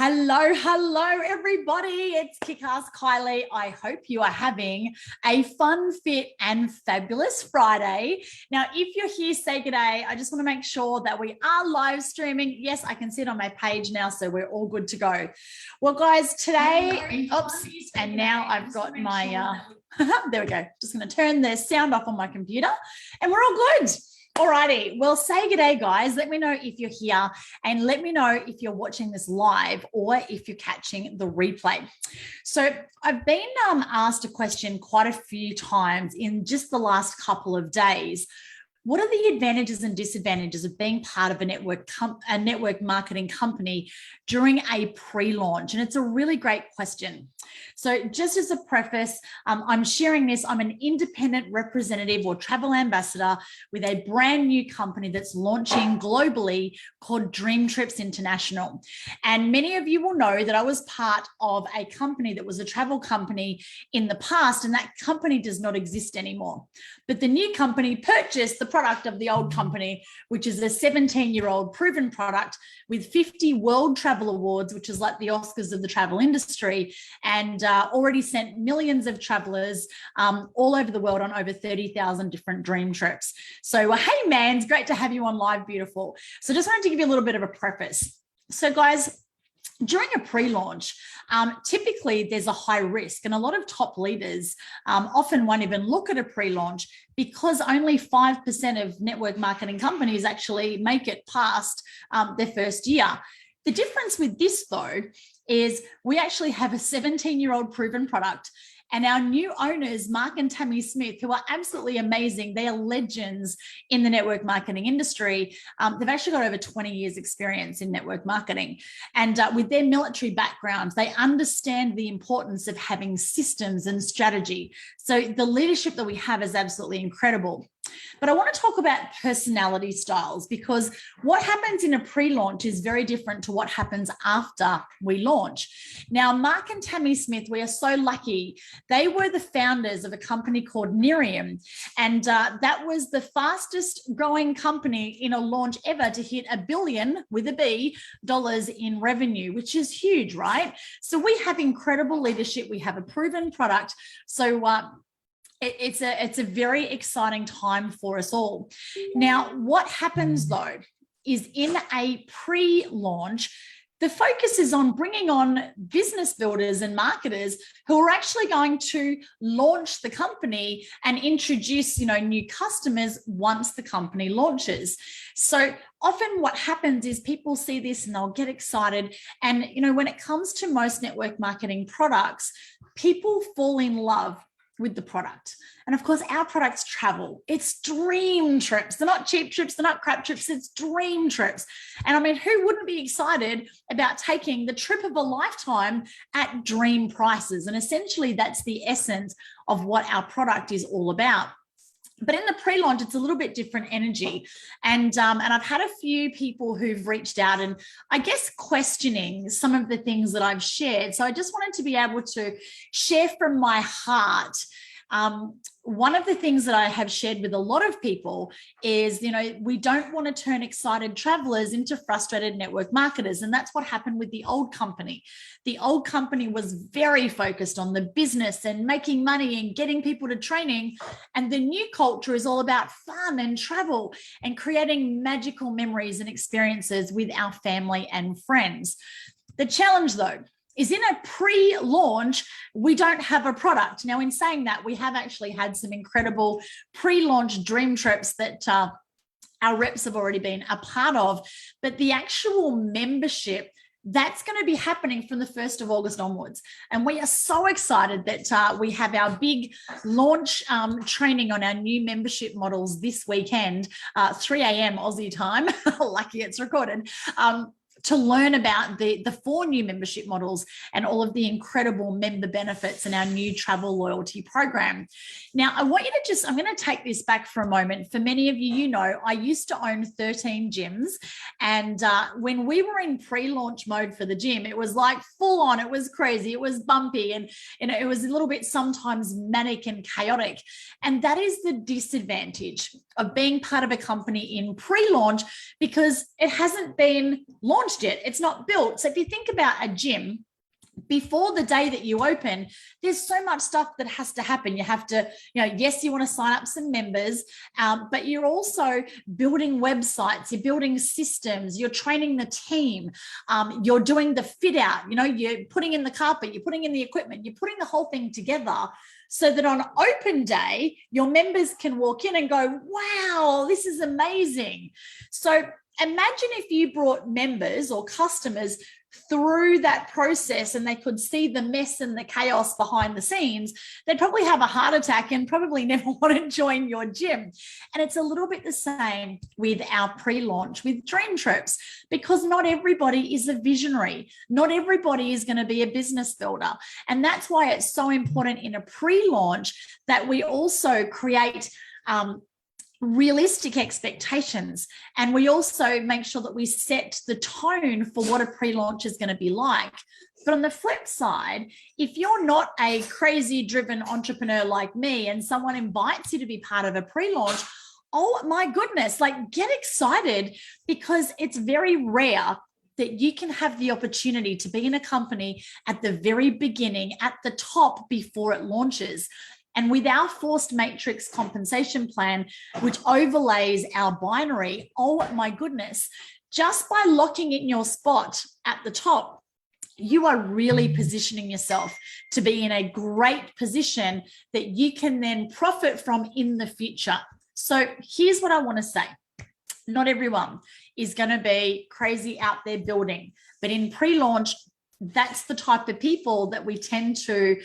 Hello, everybody. It's KickAss Kylie. I hope you are having a fun, fit, and fabulous Friday. Now, if you're here, say good day. I just want to make sure that we are live streaming. Yes, I can see it on my page now, so we're all good to go. Well, guys, today, and now I've got my, there we go. Just going to turn the sound off on my computer, and we're all good. Alrighty, well, say good day, guys. Let me know if you're here and let me know if you're watching this live or if you're catching the replay. So I've been asked a question quite a few times in just the last couple of days. What are the advantages and disadvantages of being part of a network marketing company during a pre-launch? And it's a really great question. So just as a preface, I'm sharing this. I'm an independent representative or travel ambassador with a brand new company that's launching globally called DreamTrips International. And many of you will know that I was part of a company that was a travel company in the past, and that company does not exist anymore. But the new company purchased the product of the old company, which is a 17-year-old proven product with 50 World Travel Awards, which is like the Oscars of the travel industry, and already sent millions of travelers all over the world on over 30,000 different dream trips. So, hey, man, it's great to have you on live, beautiful. So just wanted to give you a little bit of a preface. So, guys, during a pre-launch, typically there's a high risk, and a lot of top leaders often won't even look at a pre-launch because only 5% of network marketing companies actually make it past their first year. The difference with this, though, is we actually have a 17-year-old proven product. And our new owners, Mark and Tammy Smith, who are absolutely amazing, they are legends in the network marketing industry. They've actually got over 20 years experience in network marketing. And with their military background, they understand the importance of having systems and strategy. So the leadership that we have is absolutely incredible. But I want to talk about personality styles, because what happens in a pre-launch is very different to what happens after we launch. Now, Mark and Tammy Smith, we are so lucky. They were the founders of a company called Nerium, and that was the fastest growing company in a launch ever to hit $1 billion with a B dollars in revenue, which is huge, right? So we have incredible leadership. We have a proven product. So it's a very exciting time for us all. Now, what happens though is in a pre-launch, the focus is on bringing on business builders and marketers who are actually going to launch the company and introduce, new customers once the company launches. So often what happens is people see this and they'll get excited. And, when it comes to most network marketing products, people fall in love with the product. And of course, our products travel. It's dream trips. They're not cheap trips. They're not crap trips. It's dream trips. And I mean, who wouldn't be excited about taking the trip of a lifetime at dream prices? And essentially, that's the essence of what our product is all about. But in the pre-launch, it's a little bit different energy. And I've had a few people who've reached out and I guess questioning some of the things that I've shared. So I just wanted to be able to share from my heart. One of the things that I have shared with a lot of people is, we don't want to turn excited travelers into frustrated network marketers. And that's what happened with the old company. The old company was very focused on the business and making money and getting people to training. And the new culture is all about fun and travel and creating magical memories and experiences with our family and friends. The challenge, though, is in a pre-launch, we don't have a product. Now, in saying that, we have actually had some incredible pre-launch dream trips that our reps have already been a part of, but the actual membership, that's going to be happening from the 1st of August onwards. And we are so excited that we have our big launch training on our new membership models this weekend, 3 a.m. Aussie time. Lucky it's recorded. To learn about the 4 new membership models and all of the incredible member benefits in our new travel loyalty program. Now, I want you to I'm going to take this back for a moment. For many of you, I used to own 13 gyms. And when we were in pre-launch mode for the gym, it was like full on, it was crazy, it was bumpy, and it was a little bit sometimes manic and chaotic. And that is the disadvantage of being part of a company in pre-launch, because it hasn't been launched launched yet. It's not built. So if you think about a gym, before the day that you open, there's so much stuff that has to happen. You have to, yes, you want to sign up some members, but you're also building websites, you're building systems, you're training the team, you're doing the fit out, you're putting in the carpet, you're putting in the equipment, you're putting the whole thing together so that on open day, your members can walk in and go, wow, this is amazing. So imagine if you brought members or customers through that process and they could see the mess and the chaos behind the scenes, they'd probably have a heart attack and probably never want to join your gym. And it's a little bit the same with our pre-launch with DreamTrips, because not everybody is a visionary. Not everybody is going to be a business builder. And that's why it's so important in a pre-launch that we also create realistic expectations. And we also make sure that we set the tone for what a pre-launch is going to be like. But on the flip side, if you're not a crazy driven entrepreneur like me and someone invites you to be part of a pre-launch, oh my goodness, like get excited, because it's very rare that you can have the opportunity to be in a company at the very beginning, at the top before it launches. And with our forced matrix compensation plan, which overlays our binary, oh my goodness, just by locking in your spot at the top, you are really positioning yourself to be in a great position that you can then profit from in the future. So here's what I want to say. Not everyone is going to be crazy out there building, but in pre-launch, that's the type of people that we tend to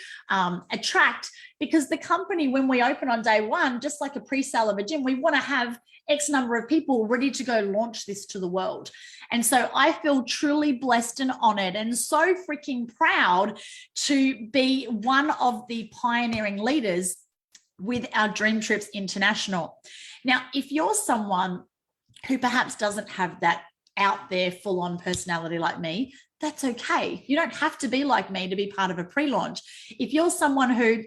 attract, because the company, when we open on day one, just like a pre-sale of a gym, we want to have X number of people ready to go launch this to the world. And so I feel truly blessed and honored and so freaking proud to be one of the pioneering leaders with our DreamTrips International. Now, if you're someone who perhaps doesn't have that out there full-on personality like me, that's okay. You don't have to be like me to be part of a pre-launch. If you're someone who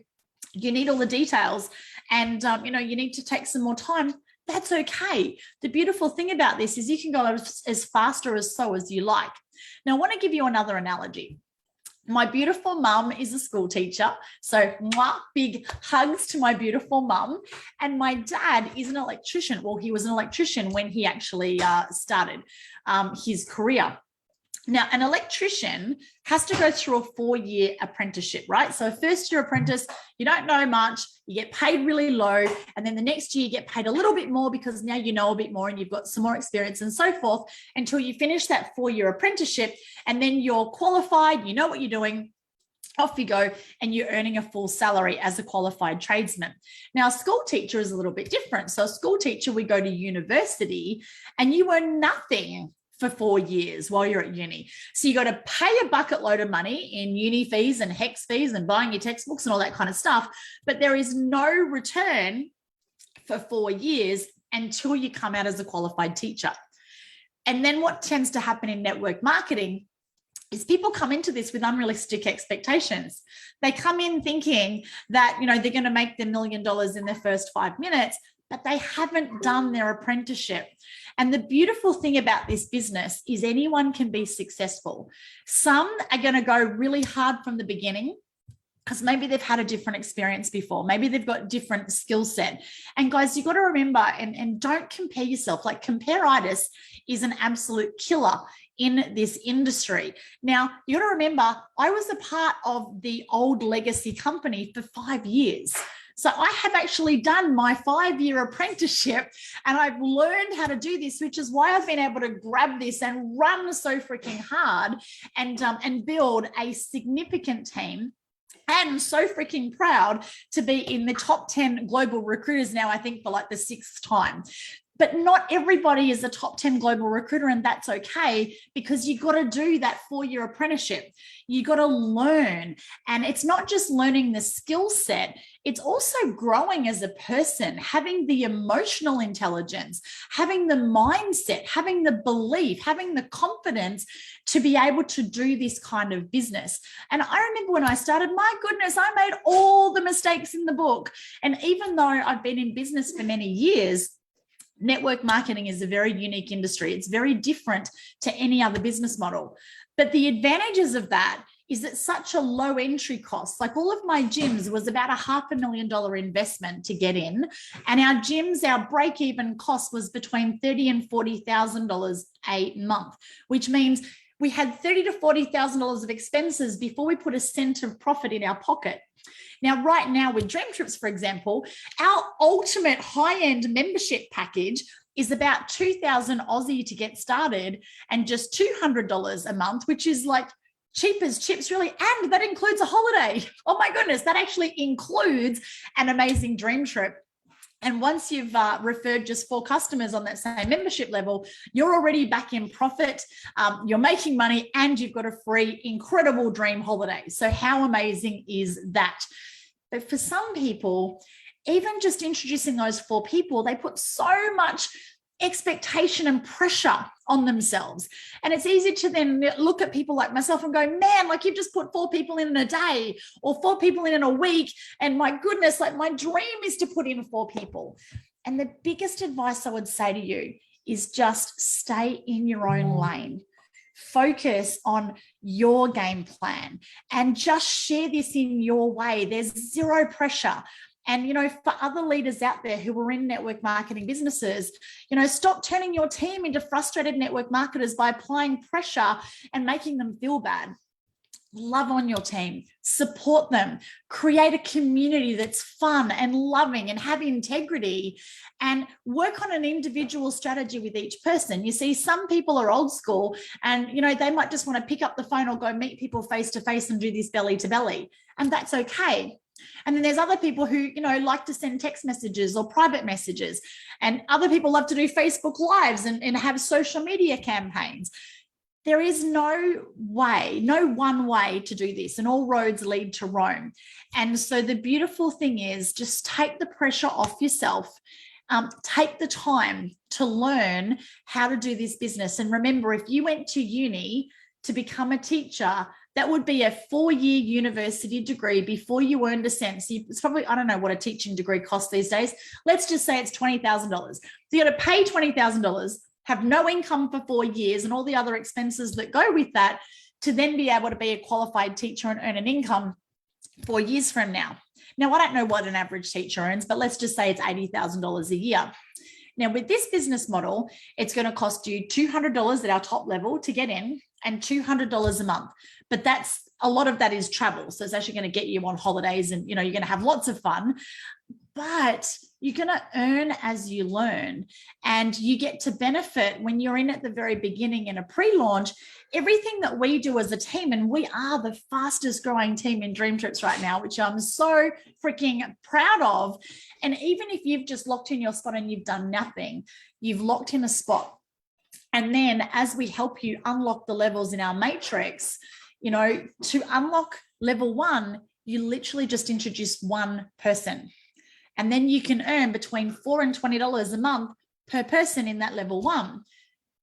you need all the details and you need to take some more time, that's okay. The beautiful thing about this is you can go as fast or as slow as you like. Now, I want to give you another analogy. My beautiful mum is a school teacher. So big hugs to my beautiful mum. And my dad is an electrician. Well, he was an electrician when he actually started his career. Now, an electrician has to go through a 4-year apprenticeship, right? So a first-year apprentice, you don't know much, you get paid really low, and then the next year you get paid a little bit more because now you know a bit more and you've got some more experience and so forth, until you finish that 4-year apprenticeship, and then you're qualified, you know what you're doing, off you go, and you're earning a full salary as a qualified tradesman. Now, a school teacher is a little bit different. So a school teacher, we go to university and you earn nothing for 4 years while you're at uni. So you got to pay a bucket load of money in uni fees and HEX fees and buying your textbooks and all that kind of stuff. But there is no return for 4 years until you come out as a qualified teacher. And then what tends to happen in network marketing is people come into this with unrealistic expectations. They come in thinking that, they're going to make $1 million in their first 5 minutes, but they haven't done their apprenticeship. And the beautiful thing about this business is anyone can be successful. Some are going to go really hard from the beginning because maybe they've had a different experience before. Maybe they've got different skill set. And guys, you've got to remember, and don't compare yourself. Like, compare-itis is an absolute killer in this industry. Now, you got to remember, I was a part of the old legacy company for 5 years. So I have actually done my 5-year apprenticeship and I've learned how to do this, which is why I've been able to grab this and run so freaking hard and build a significant team. And so freaking proud to be in the top 10 global recruiters now, I think for like the 6th time. But not everybody is a top 10 global recruiter, and that's okay, because you got to do that 4-year apprenticeship. You got to learn. And it's not just learning the skill set, it's also growing as a person, having the emotional intelligence, having the mindset, having the belief, having the confidence to be able to do this kind of business. And I remember when I started, my goodness, I made all the mistakes in the book. And even though I've been in business for many years, Network marketing is a very unique industry. It's very different to any other business model. But the advantages of that is it's such a low entry cost. Like all of my gyms was about $500,000 investment to get in. And our gyms, our break-even cost was between $30,000 and $40,000 a month, which means we had $30,000 to $40,000 of expenses before we put a cent of profit in our pocket. Now, right now with DreamTrips, for example, our ultimate high-end membership package is about 2,000 Aussie to get started and just $200 a month, which is like cheap as chips, really. And that includes a holiday. Oh my goodness, that actually includes an amazing dream trip. And once you've referred just 4 customers on that same membership level, you're already back in profit, you're making money, and you've got a free, incredible dream holiday. So how amazing is that? But for some people, even just introducing those 4 people, they put so much expectation and pressure on themselves. And it's easy to then look at people like myself and go, man, like you've just put 4 people in a day or 4 people in a week. And my goodness, like my dream is to put in 4 people. And the biggest advice I would say to you is just stay in your own lane. Focus on your game plan and just share this in your way. There's zero pressure. And, you know, for other leaders out there who are in network marketing businesses, you know, stop turning your team into frustrated network marketers by applying pressure and making them feel bad. Love on your team, support them, create a community that's fun and loving and have integrity, and work on an individual strategy with each person. You see, some people are old school and, you know, they might just want to pick up the phone or go meet people face to face and do this belly to belly, and that's okay. And then there's other people who, you know, like to send text messages or private messages. And other people love to do Facebook Lives and have social media campaigns. There is no way, no one way to do this, and all roads lead to Rome. And so the beautiful thing is just take the pressure off yourself. Take the time to learn how to do this business. And remember, if you went to uni to become a teacher, that would be a 4-year university degree before you earned a cent. So it's probably, I don't know what a teaching degree costs these days. Let's just say it's $20,000. So you got to pay $20,000, have no income for 4 years and all the other expenses that go with that to then be able to be a qualified teacher and earn an income 4 years from now. Now, I don't know what an average teacher earns, but let's just say it's $80,000 a year. Now, with this business model, it's going to cost you $200 at our top level to get in and $200 a month. But that's a lot of that is travel. So it's actually going to get you on holidays and, you know, you're going to have lots of fun, but you're going to earn as you learn, and you get to benefit when you're in at the very beginning in a pre-launch. Everything that we do as a team, and we are the fastest growing team in DreamTrips right now, which I'm so freaking proud of. And even if you've just locked in your spot and you've done nothing, you've locked in a spot. And then as we help you unlock the levels in our matrix, you know, to unlock level 1, you literally just introduce 1 person. And then you can earn between $4 and $20 a month per person in that level 1.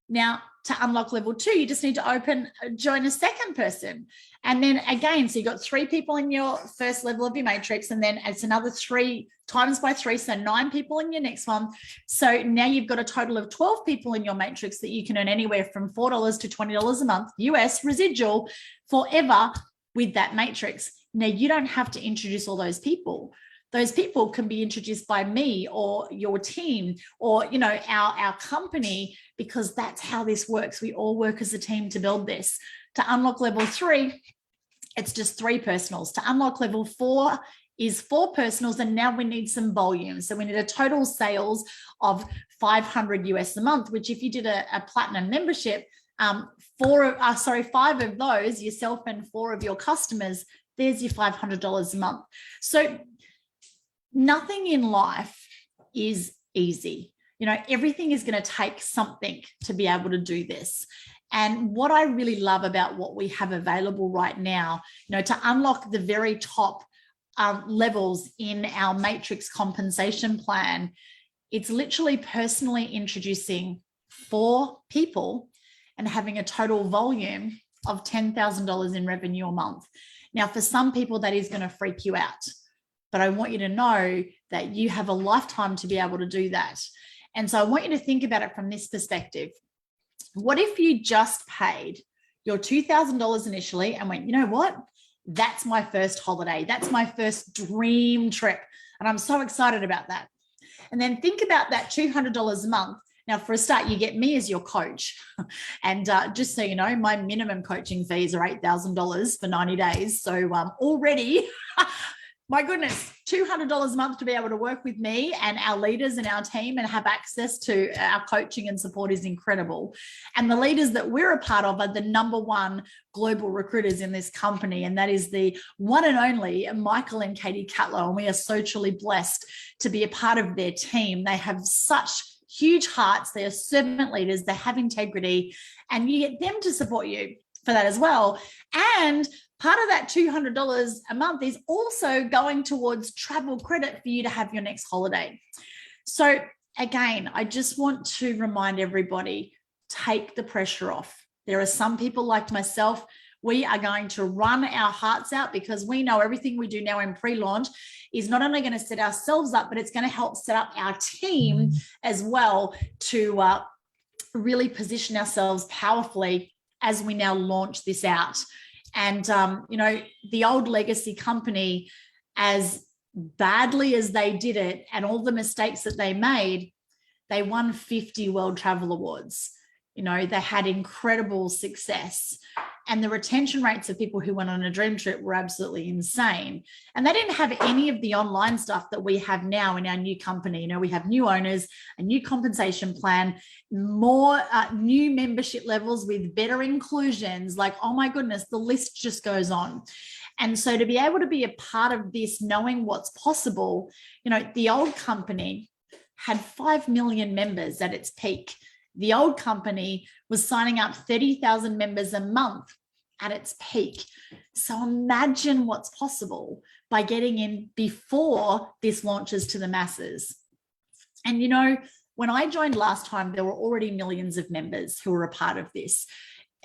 Now, to unlock level 2, you just need to join a second person. And then again, so you've got 3 people in your first level of your matrix, and then it's another 3 times by 3, so 9 people in your next one. So now you've got a total of 12 people in your matrix that you can earn anywhere from $4 to $20 a month, US residual, forever with that matrix. Now, you don't have to introduce all those people. Those people can be introduced by me or your team or, you know, our company, because that's how this works. We all work as a team to build this. To unlock level 3, it's just 3 personals. To unlock level 4 is 4 personals, and now we need some volume. So we need a total sales of 500 US a month, which if you did a platinum membership, 5 of those, yourself and 4 of your customers, there's your $500 a month. So nothing in life is easy. You know, everything is going to take something to be able to do this. And what I really love about what we have available right now, you know, to unlock the very top levels in our matrix compensation plan, it's literally personally introducing 4 people and having a total volume of $10,000 in revenue a month. Now, for some people, that is going to freak you out. But I want you to know that you have a lifetime to be able to do that. And so I want you to think about it from this perspective. What if you just paid your $2,000 initially and went, you know what? That's my first holiday. That's my first dream trip. And I'm so excited about that. And then think about that $200 a month. Now, for a start, you get me as your coach. And just so you know, my minimum coaching fees are $8,000 for 90 days. So already, my goodness, $200 a month to be able to work with me and our leaders and our team and have access to our coaching and support is incredible. And the leaders that we're a part of are the #1 global recruiters in this company. And that is the one and only Michael and Katie Catlow. And we are so truly blessed to be a part of their team. They have such huge hearts. They are servant leaders. They have integrity, and you get them to support you for that as well. And part of that $200 a month is also going towards travel credit for you to have your next holiday. So again, I just want to remind everybody, take the pressure off. There are some people like myself, we are going to run our hearts out because we know everything we do now in pre-launch is not only going to set ourselves up, but it's going to help set up our team as well to really position ourselves powerfully as we now launch this out. And, you know, the old legacy company, as badly as they did it and all the mistakes that they made, they won 50 World Travel Awards. You know, they had incredible success. And the retention rates of people who went on a dream trip were absolutely insane. And they didn't have any of the online stuff that we have now in our new company. You know, we have new owners, a new compensation plan, more new membership levels with better inclusions. Like, oh my goodness, the list just goes on. And so to be able to be a part of this, knowing what's possible, you know, the old company had 5 million members at its peak. The old company was signing up 30,000 members a month at its peak. So imagine what's possible by getting in before this launches to the masses. And, you know, when I joined last time, there were already millions of members who were a part of this.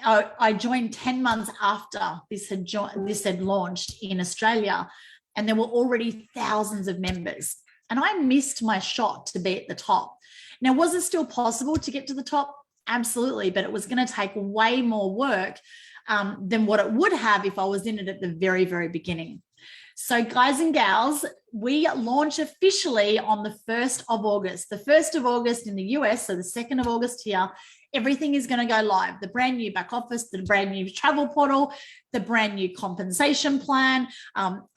I joined 10 months after this had launched in Australia, and there were already thousands of members. And I missed my shot to be at the top. Now, was it still possible to get to the top? Absolutely, but it was going to take way more work than what it would have if I was in it at the very, very beginning. So guys and gals, we launch officially on the 1st of August. The 1st of August in the US, so the 2nd of August here, everything is going to go live. The brand new back office, the brand new travel portal, the brand new compensation plan,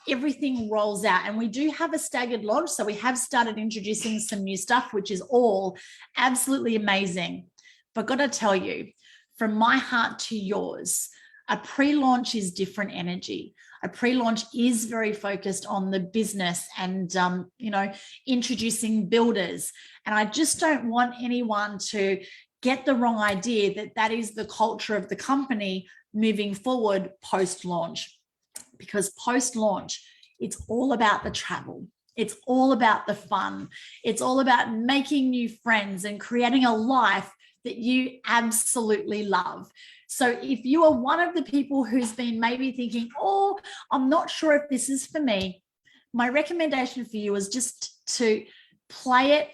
everything rolls out. And we do have a staggered launch. So we have started introducing some new stuff, which is all absolutely amazing. But got to tell you, from my heart to yours, a pre-launch is different energy. A pre-launch is very focused on the business and, you know, introducing builders. And I just don't want anyone to get the wrong idea that that is the culture of the company moving forward post-launch. Because post-launch, it's all about the travel. It's all about the fun. It's all about making new friends and creating a life that you absolutely love. So if you are one of the people who's been maybe thinking, oh, I'm not sure if this is for me, my recommendation for you is just to play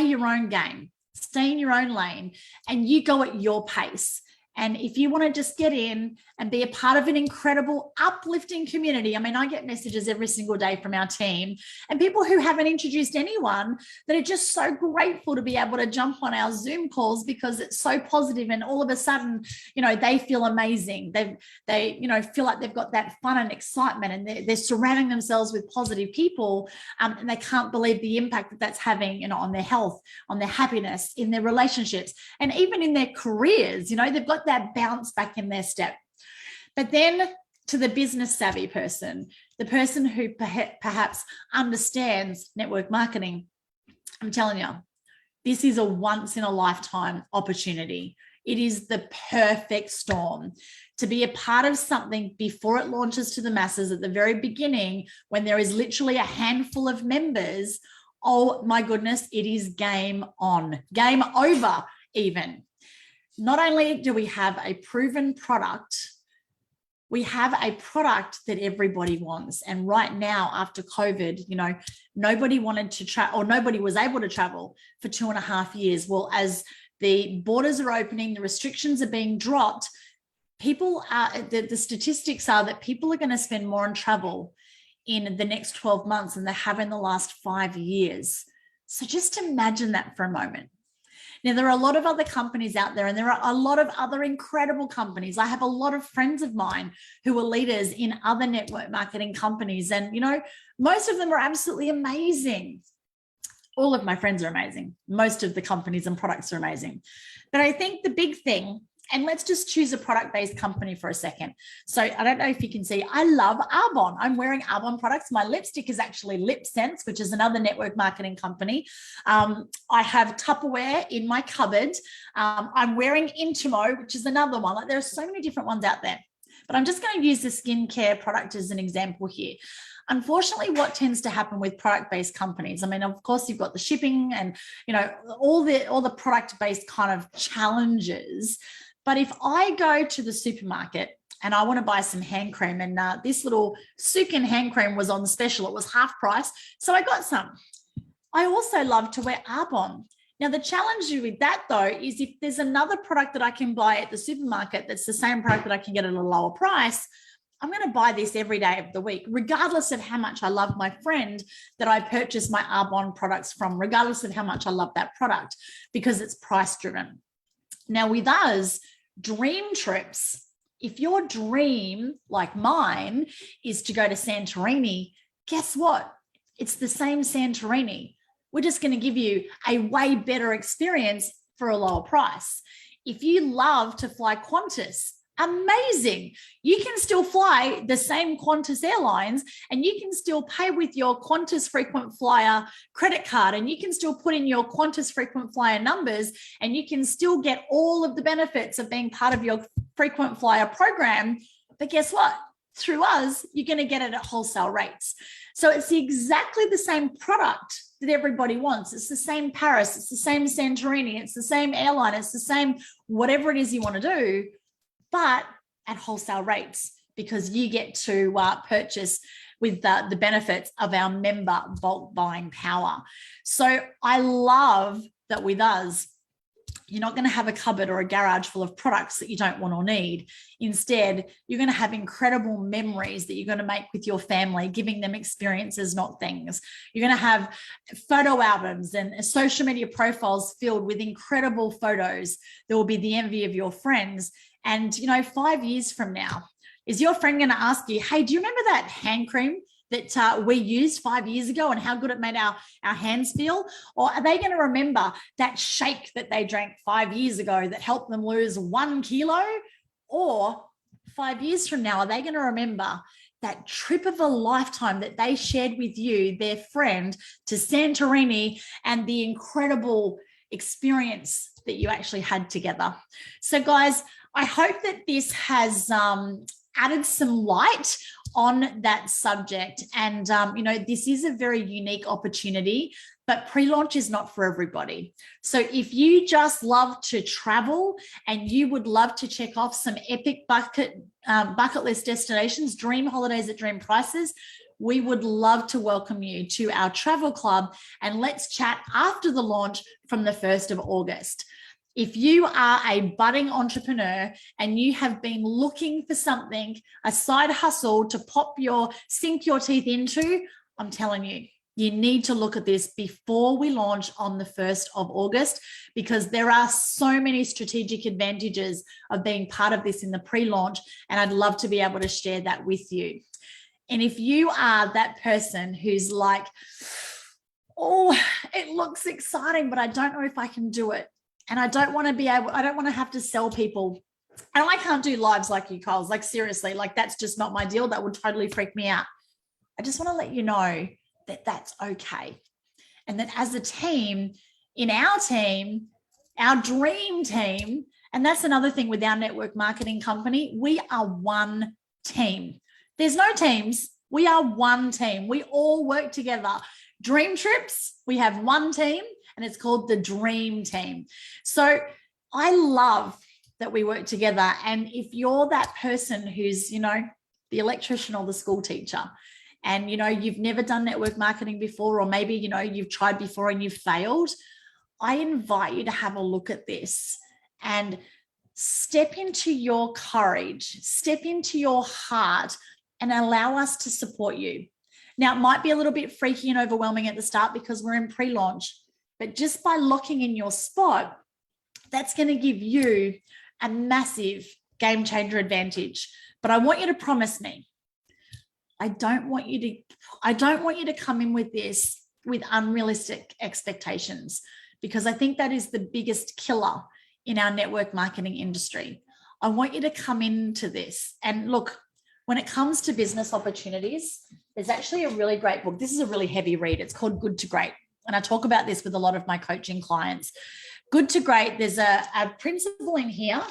your own game. Stay in your own lane and you go at your pace. And if you want to just get in and be a part of an incredible uplifting community, I mean, I get messages every single day from our team and people who haven't introduced anyone that are just so grateful to be able to jump on our Zoom calls because it's so positive and all of a sudden, you know, they feel amazing. They you know, feel like they've got that fun and excitement and they're surrounding themselves with positive people and they can't believe the impact that that's having, you know, on their health, on their happiness, in their relationships, and even in their careers. You know, they've got that bounce back in their step. But then to the business savvy person, the person who perhaps understands network marketing, I'm telling you, this is a once in a lifetime opportunity. It is the perfect storm to be a part of something before it launches to the masses at the very beginning, when there is literally a handful of members. Oh my goodness, it is game on, game over even. Not only do we have a proven product we have a product that everybody wants. And right now, after COVID, nobody wanted to travel, or nobody was able to travel for 2.5 years. Well, as the borders are opening, the restrictions are being dropped, the statistics are that people are going to spend more on travel in the next 12 months than they have in the last 5 years. So just imagine that for a moment. Now, there are a lot of other companies out there, and there are a lot of other incredible companies. I have a lot of friends of mine who are leaders in other network marketing companies. And, most of them are absolutely amazing. All of my friends are amazing. Most of the companies and products are amazing. But I think the big thing, and let's just choose a product-based company for a second. So I don't know if you can see, I love Arbonne. I'm wearing Arbonne products. My lipstick is actually Lip Sense, which is another network marketing company. I have Tupperware in my cupboard. I'm wearing Intimo, which is another one. Like, there are so many different ones out there. But I'm just going to use the skincare product as an example here. Unfortunately, what tends to happen with product-based companies, I mean, of course, you've got the shipping and, all the product-based kind of challenges. But if I go to the supermarket and I want to buy some hand cream, and this little Sukin hand cream was on special, it was half price, so I got some. I also love to wear Arbonne. Now, the challenge with that, though, is if there's another product that I can buy at the supermarket that's the same product that I can get at a lower price, I'm going to buy this every day of the week, regardless of how much I love my friend that I purchased my Arbonne products from, regardless of how much I love that product, because it's price driven. Now, with us, DreamTrips, if your dream, like mine, is to go to Santorini, guess what? It's the same Santorini. We're just going to give you a way better experience for a lower price. If you love to fly Qantas, amazing. You can still fly the same Qantas Airlines, and you can still pay with your Qantas frequent flyer credit card, and you can still put in your Qantas frequent flyer numbers, and you can still get all of the benefits of being part of your frequent flyer program. But guess what? Through us, you're going to get it at wholesale rates. So it's exactly the same product that everybody wants. It's the same Paris, it's the same Santorini, it's the same airline, it's the same whatever it is you want to do, but at wholesale rates, because you get to purchase with the benefits of our member bulk buying power. So I love that with us, you're not going to have a cupboard or a garage full of products that you don't want or need. Instead, you're going to have incredible memories that you're going to make with your family, giving them experiences, not things. You're going to have photo albums and social media profiles filled with incredible photos that will be the envy of your friends. And, 5 years from now, is your friend going to ask you, hey, do you remember that hand cream that we used 5 years ago and how good it made our hands feel? Or are they going to remember that shake that they drank 5 years ago that helped them lose 1 kilo? Or 5 years from now, are they going to remember that trip of a lifetime that they shared with you, their friend, to Santorini, and the incredible experience that you actually had together? So guys, I hope that this has added some light on that subject. And, this is a very unique opportunity, but pre-launch is not for everybody. So if you just love to travel and you would love to check off some epic bucket list destinations, dream holidays at dream prices, we would love to welcome you to our travel club, and let's chat after the launch from the 1st of August. If you are a budding entrepreneur and you have been looking for something, a side hustle to sink your teeth into, I'm telling you, you need to look at this before we launch on the 1st of August, because there are so many strategic advantages of being part of this in the pre-launch, and I'd love to be able to share that with you. And if you are that person who's like, oh, it looks exciting, but I don't know if I can do it, and I don't want to have to sell people. And I can't do lives like you, Kyles. Like, seriously, like, that's just not my deal. That would totally freak me out. I just want to let you know that that's okay. And that as a team, in our team, our dream team, and that's another thing with our network marketing company, we are one team. There's no teams. We are one team. We all work together. DreamTrips, we have one team, and it's called the Dream Team. So I love that we work together. And if you're that person who's, the electrician or the school teacher, and, you've never done network marketing before, or maybe, you've tried before and you've failed, I invite you to have a look at this and step into your courage, step into your heart, and allow us to support you. Now, it might be a little bit freaky and overwhelming at the start because we're in pre-launch, but just by locking in your spot, that's going to give you a massive game changer advantage. But I want you to promise me, I don't want you to come in with this with unrealistic expectations, because I think that is the biggest killer in our network marketing industry. I want you to come into this and look, when it comes to business opportunities, there's actually a really great book. This is a really heavy read. It's called Good to Great. And I talk about this with a lot of my coaching clients. Good to Great, there's a principle in here,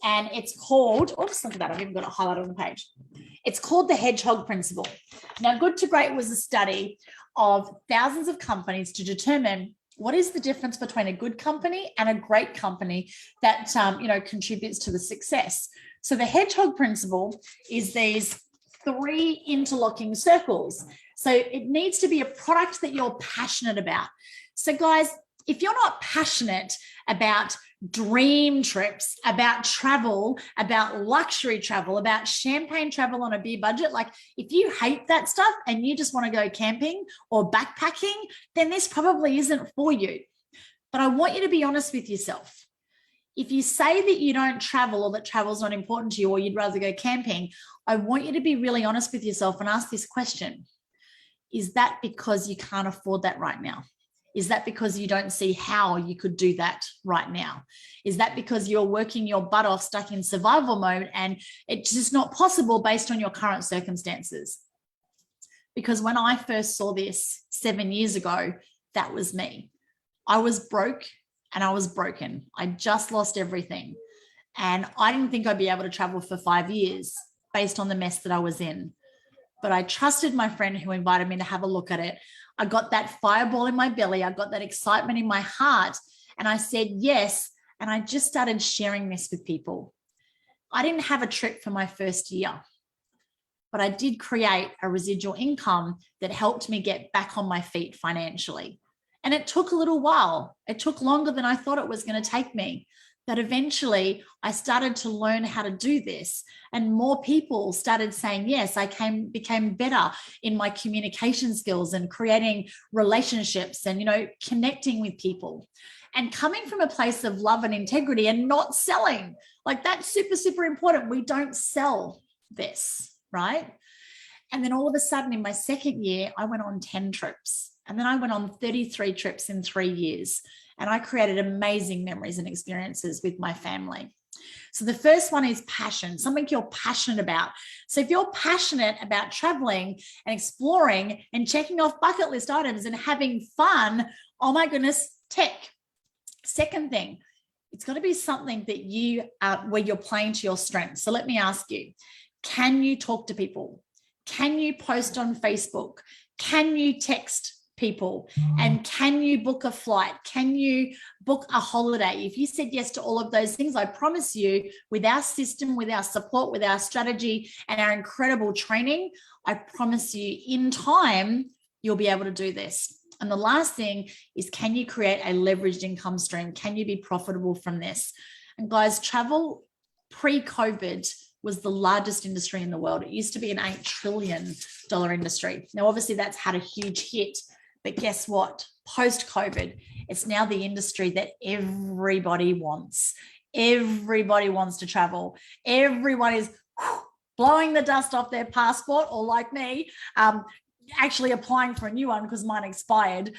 and it's called, oops, look at that, I've even got it highlighted on the page. It's called the hedgehog principle. Now, Good to Great was a study of thousands of companies to determine what is the difference between a good company and a great company that contributes to the success. So the hedgehog principle is these 3 interlocking circles. So it needs to be a product that you're passionate about. So guys, if you're not passionate about dream trips, about travel, about luxury travel, about champagne travel on a beer budget, like if you hate that stuff and you just want to go camping or backpacking, then this probably isn't for you. But I want you to be honest with yourself. If you say that you don't travel, or that travel's not important to you, or you'd rather go camping, I want you to be really honest with yourself and ask this question. Is that because you can't afford that right now? Is that because you don't see how you could do that right now? Is that because you're working your butt off, stuck in survival mode, and it's just not possible based on your current circumstances? Because when I first saw this 7 years ago, that was me. I was broke and I was broken. I just lost everything. And I didn't think I'd be able to travel for 5 years based on the mess that I was in. But I trusted my friend who invited me to have a look at it. I got that fireball in my belly. I got that excitement in my heart. And I said yes. And I just started sharing this with people. I didn't have a trip for my first year, but I did create a residual income that helped me get back on my feet financially. And it took a little while. It took longer than I thought it was going to take me. But eventually I started to learn how to do this, and more people started saying yes. I became better in my communication skills and creating relationships and, connecting with people, and coming from a place of love and integrity and not selling. Like, that's super, super important. We don't sell this, right? And then all of a sudden in my second year, I went on 10 trips, and then I went on 33 trips in 3 years. And I created amazing memories and experiences with my family. So the first one is passion, something you're passionate about. So if you're passionate about traveling and exploring and checking off bucket list items and having fun, oh my goodness, tech. Second thing, it's got to be something that where you're playing to your strengths. So let me ask you, can you talk to people? Can you post on Facebook? Can you text people? And can you book a flight? Can you book a holiday? If you said yes to all of those things, I promise you, with our system, with our support, with our strategy and our incredible training, I promise you in time, you'll be able to do this. And the last thing is, can you create a leveraged income stream? Can you be profitable from this? And guys, travel pre-COVID was the largest industry in the world. It used to be an $8 trillion industry. Now, obviously that's had a huge hit. But guess what? Post-COVID, it's now the industry that everybody wants. Everybody wants to travel. Everyone is blowing the dust off their passport, or like me, actually applying for a new one because mine expired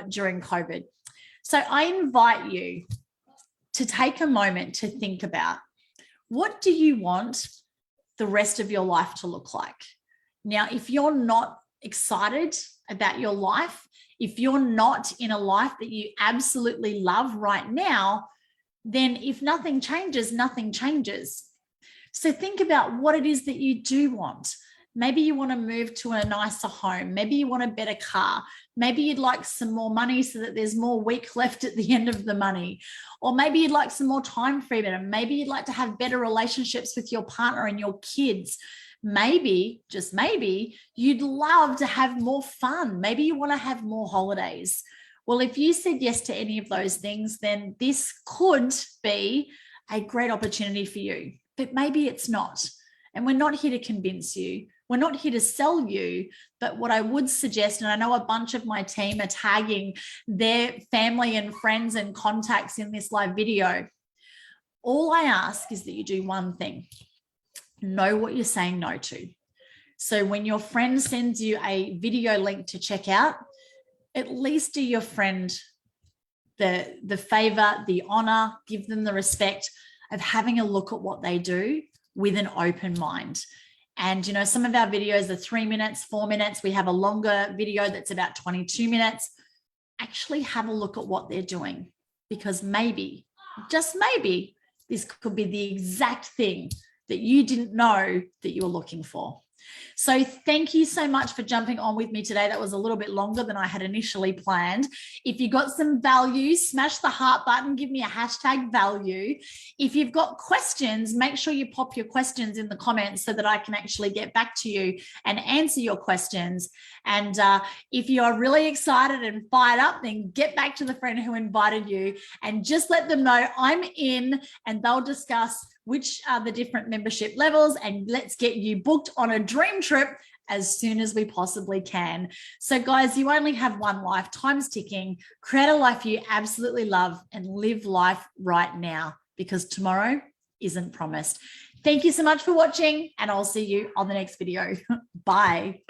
during COVID. So I invite you to take a moment to think about, what do you want the rest of your life to look like? Now, if you're not excited about your life, if you're not in a life that you absolutely love right now, then if nothing changes, nothing changes. So think about what it is that you do want. Maybe you want to move to a nicer home. Maybe you want a better car. Maybe you'd like some more money so that there's more week left at the end of the money. Or maybe you'd like some more time freedom. Maybe you'd like to have better relationships with your partner and your kids. Maybe, just maybe, you'd love to have more fun. Maybe you want to have more holidays. Well, if you said yes to any of those things, then this could be a great opportunity for you, but maybe it's not. And we're not here to convince you. We're not here to sell you. But what I would suggest, and I know a bunch of my team are tagging their family and friends and contacts in this live video. All I ask is that you do one thing. Know what you're saying no to. So when your friend sends you a video link to check out, at least do your friend the favor, the honor, give them the respect of having a look at what they do with an open mind. And, you know, some of our videos are 3 minutes, 4 minutes. We have a longer video that's about 22 minutes. Actually have a look at what they're doing, because maybe, just maybe, this could be the exact thing that you didn't know that you were looking for. So thank you so much for jumping on with me today. That was a little bit longer than I had initially planned. If you got some value, smash the heart button, give me a hashtag value. If you've got questions, make sure you pop your questions in the comments so that I can actually get back to you and answer your questions. And if you're really excited and fired up, then get back to the friend who invited you and just let them know I'm in, and they'll discuss which are the different membership levels, and let's get you booked on a dream trip as soon as we possibly can. So guys, you only have one life, time's ticking. Create a life you absolutely love and live life right now, because tomorrow isn't promised. Thank you so much for watching, and I'll see you on the next video. Bye.